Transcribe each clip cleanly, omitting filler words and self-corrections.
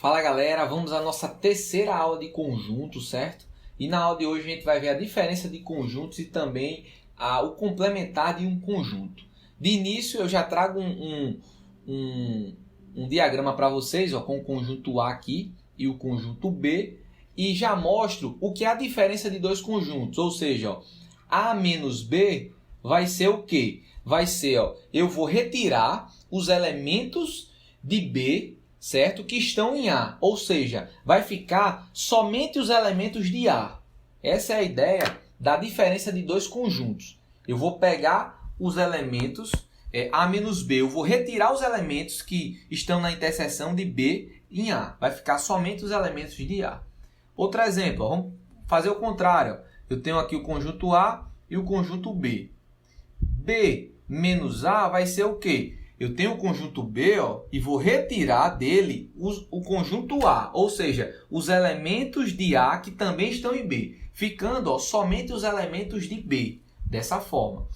Fala galera, vamos à nossa terceira aula de conjuntos, certo? E na aula de hoje a gente vai ver a diferença de conjuntos e também o complementar de um conjunto. De início eu já trago um diagrama para vocês, ó, com o conjunto A aqui e o conjunto B. E já mostro o que é a diferença de dois conjuntos, ou seja, ó, A menos B vai ser o quê? Vai ser, ó, eu vou retirar os elementos de B, certo? Que estão em A, ou seja, vai ficar somente os elementos de A. Essa é a ideia da diferença de dois conjuntos. Eu vou pegar os elementos A menos B, eu vou retirar os elementos que estão na interseção de B em A. Vai ficar somente os elementos de A. Outro exemplo, ó, vamos fazer o contrário. Eu tenho aqui o conjunto A e o conjunto B. B menos A vai ser o quê? Eu tenho o conjunto B, ó, e vou retirar dele o conjunto A, ou seja, os elementos de A que também estão em B, ficando, ó, somente os elementos de B, dessa forma.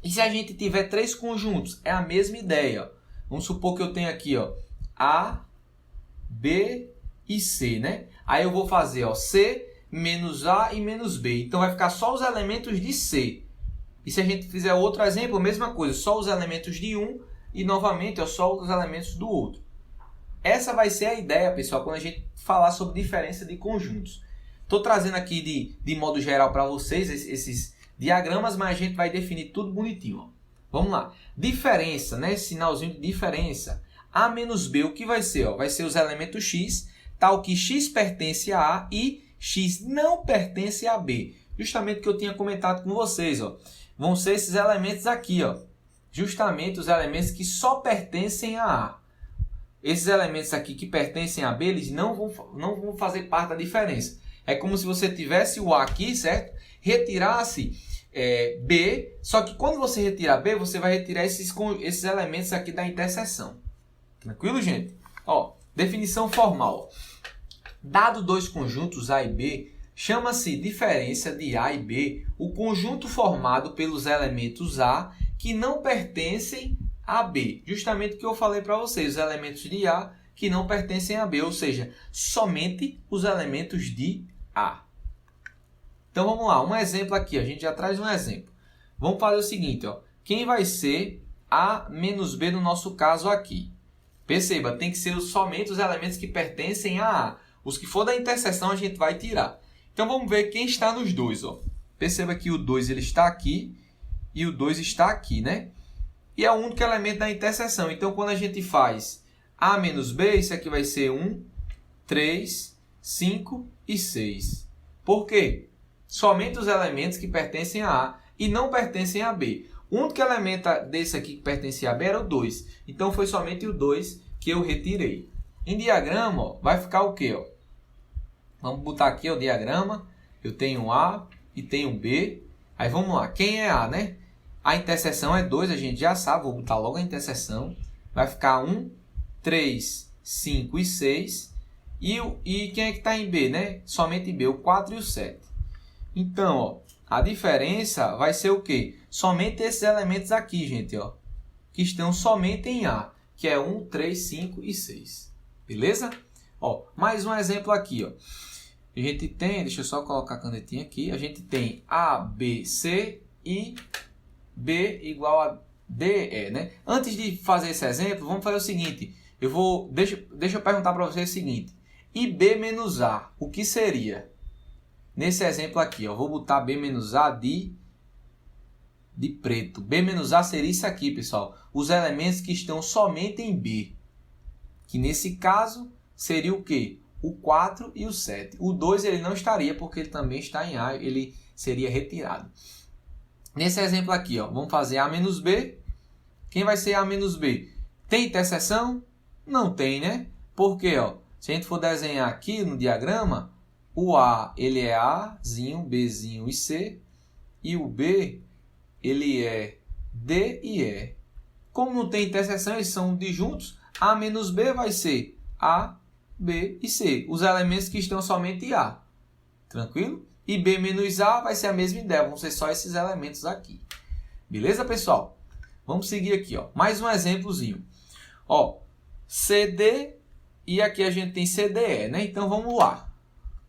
E se a gente tiver três conjuntos, é a mesma ideia. Ó. Vamos supor que eu tenho aqui, ó, A, B e C, né? Aí eu vou fazer, ó, C menos A e menos B. Então vai ficar só os elementos de C. E se a gente fizer outro exemplo, a mesma coisa, só os elementos de um e novamente, ó, só os elementos do outro. Essa vai ser a ideia, pessoal, quando a gente falar sobre diferença de conjuntos. Estou trazendo aqui de modo geral para vocês esses diagramas, mas a gente vai definir tudo bonitinho. Ó. Vamos lá. Diferença, né? Sinalzinho de diferença. A menos B, o que vai ser? Ó? Vai ser os elementos X, tal que X pertence a A e X não pertence a B. Justamente o que eu tinha comentado com vocês. Ó. Vão ser esses elementos aqui, ó. Justamente os elementos que só pertencem a A. Esses elementos aqui que pertencem a B, eles não vão fazer parte da diferença. É como se você tivesse o A aqui, certo? Retirasse B, só que quando você retirar B, você vai retirar esses elementos aqui da interseção. Tranquilo, gente? Ó, definição formal. Dado dois conjuntos A e B, chama-se diferença de A e B o conjunto formado pelos elementos A que não pertencem a B. Justamente o que eu falei para vocês, os elementos de A que não pertencem a B, ou seja, somente os elementos de A. Então vamos lá, um exemplo aqui, a gente já traz um exemplo. Vamos fazer o seguinte, ó, quem vai ser A menos B no nosso caso aqui? Perceba, tem que ser somente os elementos que pertencem a A. Os que for da interseção a gente vai tirar. Então vamos ver quem está nos dois. Ó. Perceba que o 2 ele está aqui e o 2 está aqui, né? E é o único elemento da interseção. Então quando a gente faz A menos B, isso aqui vai ser 1, 3, 5 e 6. Por quê? Somente os elementos que pertencem a A e não pertencem a B. O único elemento desse aqui que pertencia a B era o 2. Então foi somente o 2 que eu retirei. Em diagrama, ó, vai ficar o quê? Ó? Vamos botar aqui o diagrama. Eu tenho A e tenho B. Aí vamos lá. Quem é A, né? A interseção é 2, a gente já sabe. Vou botar logo a interseção. Vai ficar 1, 3, 5 e 6. E quem é que está em B, né? Somente B, o 4 e o 7. Então, ó, a diferença vai ser o quê? Somente esses elementos aqui, gente, ó, que estão somente em A, que é 1, 3, 5 e 6. Beleza? Ó, mais um exemplo aqui, ó. A gente tem, deixa eu só colocar a canetinha aqui, a gente tem A, B, C e B igual a D, E, né? Antes de fazer esse exemplo, vamos fazer o seguinte, deixa eu perguntar para vocês o seguinte, e B menos A, o que seria? Nesse exemplo aqui, ó, vou botar B menos A de preto. B menos A seria isso aqui, pessoal. Os elementos que estão somente em B. Que nesse caso seria o quê? O 4 e o 7. O 2 ele não estaria porque ele também está em A. Ele seria retirado. Nesse exemplo aqui, ó, vamos fazer A menos B. Quem vai ser A menos B? Tem interseção? Não tem, né? Porque, ó, se a gente for desenhar aqui no diagrama, o A ele é Azinho, Bzinho e C. E o B ele é D e E. Como não tem interseção, eles são disjuntos. A menos B vai ser A, B e C. Os elementos que estão somente em A. Tranquilo? E B menos A vai ser a mesma ideia. Vão ser só esses elementos aqui. Beleza, pessoal? Vamos seguir aqui. Ó. Mais um exemplozinho. Ó, CD e aqui a gente tem CDE, né? Então vamos lá.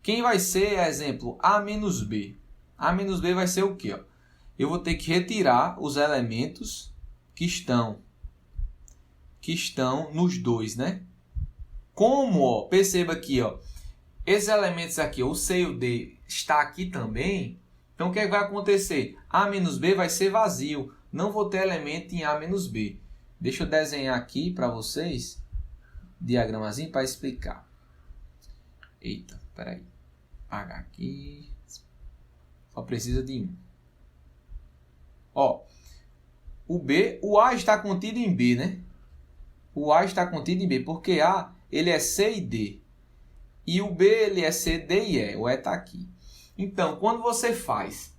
Quem vai ser, exemplo, A menos B? A menos B vai ser o quê? Ó? Eu vou ter que retirar os elementos que estão nos dois, né? Como, ó, perceba aqui, ó, esses elementos aqui, o C e o D, está aqui também. Então, o que vai acontecer? A menos B vai ser vazio. Não vou ter elemento em A menos B. Deixa eu desenhar aqui para vocês, diagramazinho para explicar. Eita, peraí. Apagar aqui. Só precisa de um. Ó, o A está contido em B, né? O A está contido em B, porque A ele é C e D. E o B ele é C, D e E. O E está aqui. Então, quando você faz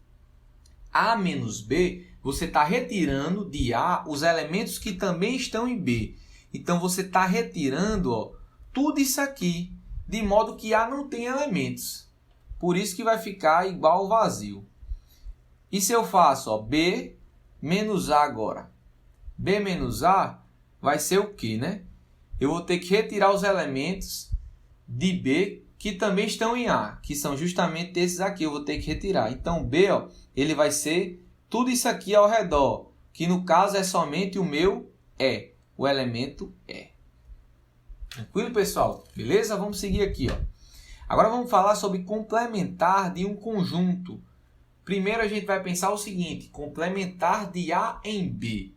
A menos B, você está retirando de A os elementos que também estão em B. Então, você está retirando, ó, tudo isso aqui, de modo que A não tem elementos. Por isso que vai ficar igual ao vazio. E se eu faço, ó, B menos A agora? B menos A vai ser o quê, né? Eu vou ter que retirar os elementos de B que também estão em A, que são justamente esses aqui, eu vou ter que retirar. Então, B, ó, ele vai ser tudo isso aqui ao redor, que no caso é somente o meu E, o elemento E. Tranquilo, pessoal? Beleza? Vamos seguir aqui, ó. Agora vamos falar sobre complementar de um conjunto. Primeiro a gente vai pensar o seguinte, complementar de A em B.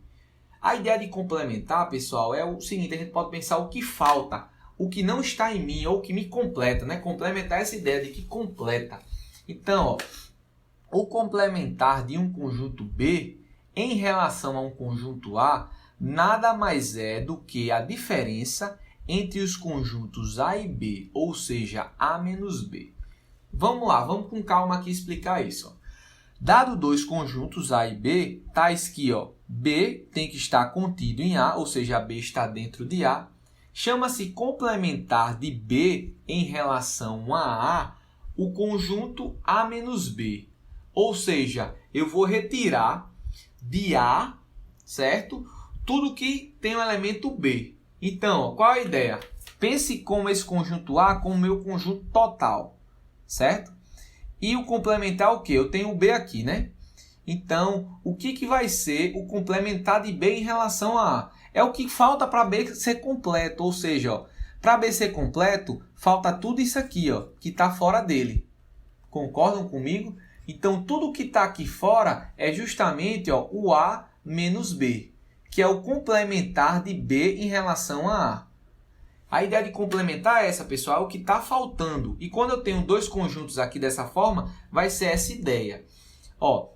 A ideia de complementar, pessoal, é o seguinte, a gente pode pensar o que falta, o que não está em mim ou o que me completa, né? Complementar essa ideia de que completa. Então, ó, o complementar de um conjunto B em relação a um conjunto A nada mais é do que a diferença entre os conjuntos A e B, ou seja, A menos B. Vamos lá, vamos com calma aqui explicar isso. Ó. Dado dois conjuntos A e B, tais que ó, B tem que estar contido em A, ou seja, B está dentro de A, chama-se complementar de B em relação a A o conjunto A menos B. Ou seja, eu vou retirar de A, certo? Tudo que tem o elemento B. Então, ó, qual a ideia? Pense como esse conjunto A como meu conjunto total, certo? E o complementar o quê? Eu tenho o B aqui, né? Então, o que vai ser o complementar de B em relação a A? É o que falta para B ser completo, ou seja, para B ser completo, falta tudo isso aqui, ó, que está fora dele. Concordam comigo? Então, tudo que está aqui fora é justamente ó, o A menos B, que é o complementar de B em relação a A. A ideia de complementar é essa, pessoal, é o que está faltando. E quando eu tenho dois conjuntos aqui dessa forma, vai ser essa ideia. Ó,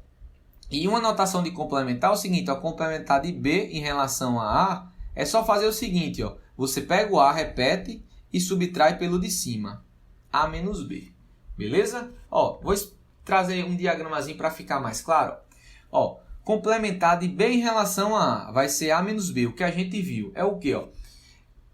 e uma notação de complementar é o seguinte, ó, complementar de B em relação a A é só fazer o seguinte, ó, você pega o A, repete e subtrai pelo de cima, A menos B. Beleza? Ó, vou trazer um diagramazinho para ficar mais claro. Ó, complementar de B em relação a A vai ser A menos B. O que a gente viu é o quê? Ó?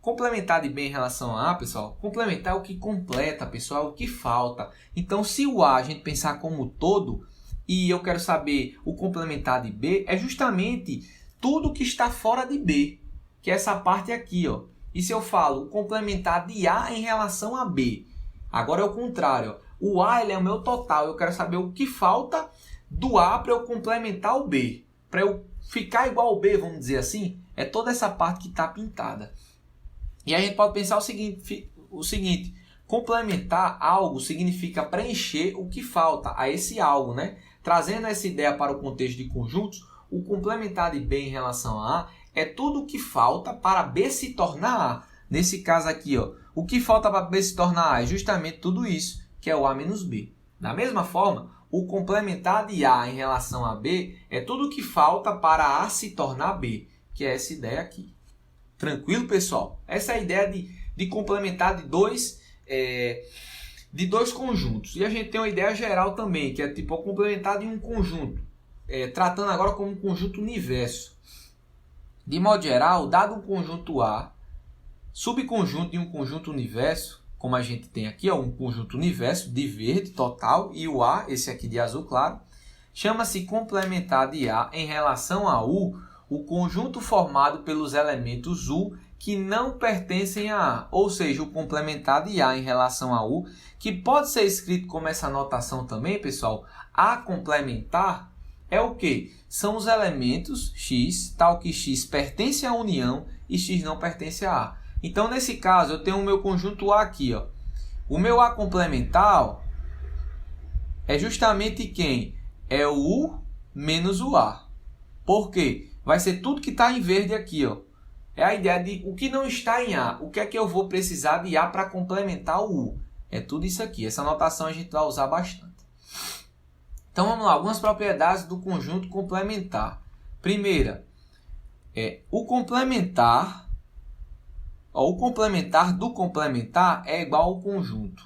Complementar de B em relação a A, pessoal, complementar é o que completa, pessoal, é o que falta. Então, se o A a gente pensar como todo, e eu quero saber o complementar de B, é justamente tudo que está fora de B, que é essa parte aqui, ó. E se eu falo o complementar de A em relação a B, agora é o contrário, ó. O A ele é o meu total, eu quero saber o que falta do A para eu complementar o B. Para eu ficar igual ao B, vamos dizer assim, é toda essa parte que está pintada. E a gente pode pensar o seguinte, complementar algo significa preencher o que falta a esse algo, né? Trazendo essa ideia para o contexto de conjuntos, o complementar de B em relação a A é tudo o que falta para B se tornar A. Nesse caso aqui, ó, o que falta para B se tornar A é justamente tudo isso, que é o A menos B. Da mesma forma, o complementar de A em relação a B é tudo o que falta para A se tornar B, que é essa ideia aqui. Tranquilo, pessoal? Essa é a ideia de complementar de dois conjuntos. E a gente tem uma ideia geral também, que é tipo o complementar de um conjunto. Tratando agora como um conjunto universo. De modo geral, dado um conjunto A, subconjunto de um conjunto universo, como a gente tem aqui, ó, um conjunto universo de verde total e o A, esse aqui de azul claro, chama-se complementar de A em relação a U, o conjunto formado pelos elementos U que não pertencem a A, ou seja, o complementar de A em relação a U, que pode ser escrito como essa notação também, pessoal. A complementar é o quê? São os elementos x, tal que x pertence à união e x não pertence a A. Então, nesse caso, eu tenho o meu conjunto A aqui, ó. O meu A complementar, ó, é justamente quem? É o U menos o A. Por quê? Vai ser tudo que está em verde aqui, ó. É a ideia de o que não está em A. O que é que eu vou precisar de A para complementar o U? É tudo isso aqui. Essa notação a gente vai usar bastante. Então, vamos lá. Algumas propriedades do conjunto complementar. Primeira, o complementar. O complementar do complementar é igual ao conjunto.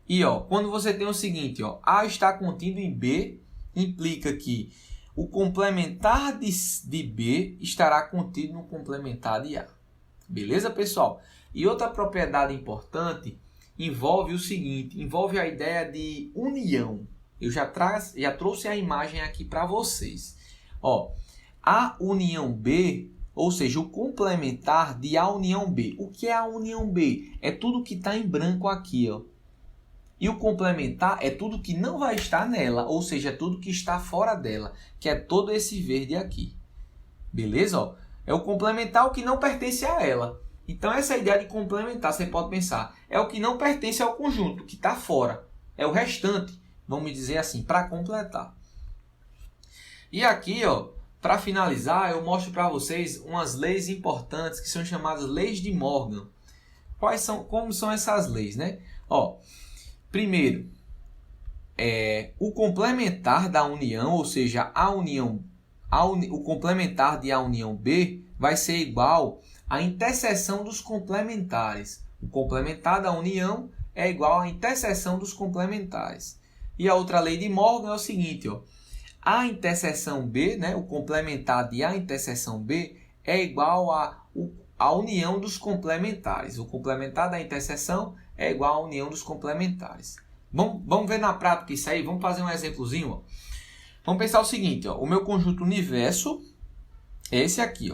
E quando você tem o seguinte, A está contido em B, implica que o complementar de B estará contido no complementar de A. Beleza, pessoal? E outra propriedade importante envolve o seguinte, envolve a ideia de união. Eu já trouxe a imagem aqui para vocês. A união B, ou seja, o complementar de A união B. O que é a união B? É tudo que está em branco aqui, E o complementar é tudo que não vai estar nela, ou seja, é tudo que está fora dela, que é todo esse verde aqui. Beleza? É o complementar o que não pertence a ela. Então, essa ideia de complementar, você pode pensar, é o que não pertence ao conjunto, que está fora. É o restante, vamos dizer assim, para completar. E aqui, para finalizar, eu mostro para vocês umas leis importantes que são chamadas leis de Morgan. Como são essas leis, né? Primeiro, o complementar da união, ou seja, o complementar de A união B vai ser igual à interseção dos complementares. O complementar da união é igual à interseção dos complementares. E a outra lei de Morgan é o seguinte, a interseção B, né, o complementar de A interseção B é igual à união dos complementares. O complementar da interseção é igual à união dos complementares. Vamos ver na prática isso aí? Vamos fazer um exemplozinho. Vamos pensar o seguinte, o meu conjunto universo é esse aqui.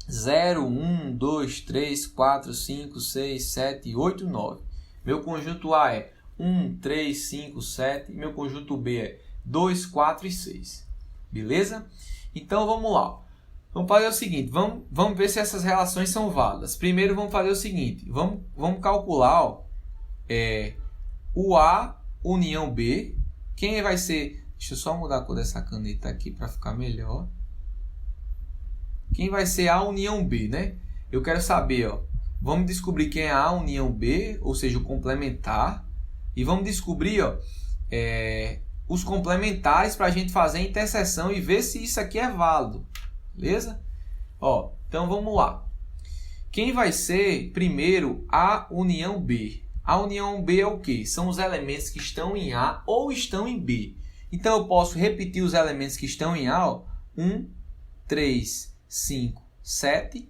0, 1, 2, 3, 4, 5, 6, 7, 8, 9. Meu conjunto A é 1, 3, 5, 7. Meu conjunto B é 2, 4 e 6. Beleza? Então, vamos lá. Vamos fazer o seguinte, vamos ver se essas relações são válidas. Primeiro, vamos fazer o seguinte, vamos calcular o A união B. Quem vai ser... Deixa eu só mudar a cor dessa caneta aqui para ficar melhor. Quem vai ser A união B, né? Eu quero saber, vamos descobrir quem é A união B, ou seja, o complementar. E vamos descobrir, os complementares para a gente fazer a interseção e ver se isso aqui é válido. Beleza? Então vamos lá. Quem vai ser primeiro A união B? A união B é o quê? São os elementos que estão em A ou estão em B. Então eu posso repetir os elementos que estão em A. 1, 3, 5, 7.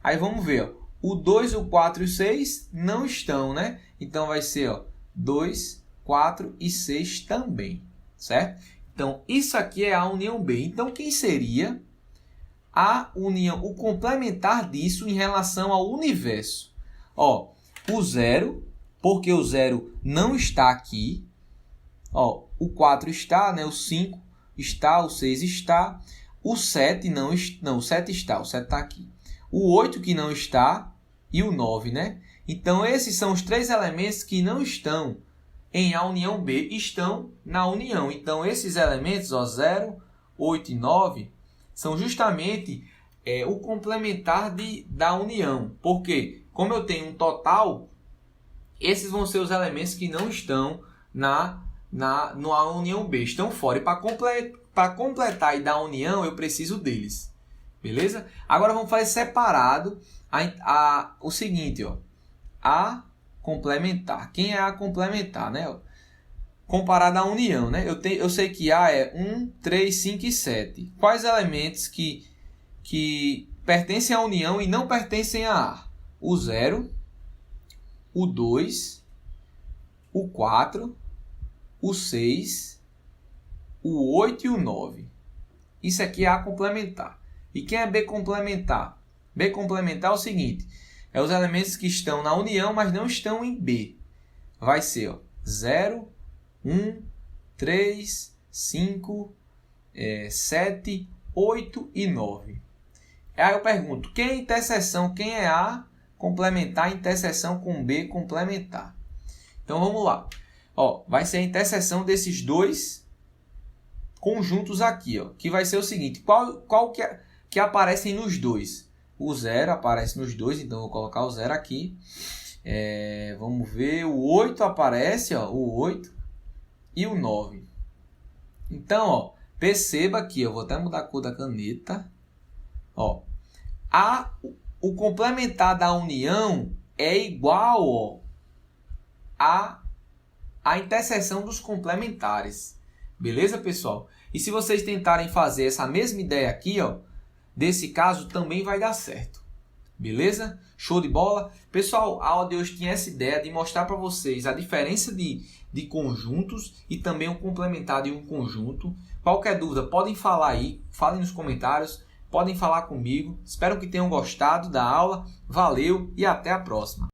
Aí vamos ver. O 2, o 4 e o 6 não estão, né? Então vai ser 2, 4 e 6 também. Certo? Então isso aqui é A união B. Então quem seria a união, o complementar disso em relação ao universo? O 0, porque o 0 não está aqui. O 4 está, né? O 5 está, o 6 está. O 7 não, o 7 está, o 7 está aqui. O 8 que não está e o 9, né? Então, esses são os três elementos que não estão em A união B, estão na união. Então, esses elementos, 0, 8 e 9, são justamente o complementar da união. Porque, como eu tenho um total, esses vão ser os elementos que não estão na união B, estão fora. E para completar e dar união, eu preciso deles. Beleza? Agora vamos fazer separado o seguinte, A complementar. Quem é A complementar, né? Comparado à união, né? Eu sei que A é 1, 3, 5 e 7. Quais elementos que pertencem à união e não pertencem a A? O 0, o 2, o 4, o 6, o 8 e o 9. Isso aqui é A complementar. E quem é B complementar? B complementar é o seguinte, é os elementos que estão na união, mas não estão em B. Vai ser ó, 0, 1, 3, 5, 7, 8 e 9. Aí eu pergunto, quem é interseção? Quem é A complementar interseção com B complementar? Então vamos lá. Ó, vai ser a interseção desses dois conjuntos aqui, ó, que vai ser o seguinte, qual que aparecem nos dois? O 0 aparece nos dois, então eu vou colocar o 0 aqui. Vamos ver, o 8 aparece, ó, o 8 e o 9. Então, ó, perceba aqui, eu vou até mudar a cor da caneta. Ó, o complementar da união é igual ó, à interseção dos complementares. Beleza, pessoal? E se vocês tentarem fazer essa mesma ideia aqui, ó, desse caso também vai dar certo. Beleza? Show de bola? Pessoal, a aula de hoje tinha essa ideia de mostrar para vocês a diferença de conjuntos e também o complementar de um conjunto. Qualquer dúvida, podem falar aí, falem nos comentários, podem falar comigo. Espero que tenham gostado da aula. Valeu e até a próxima.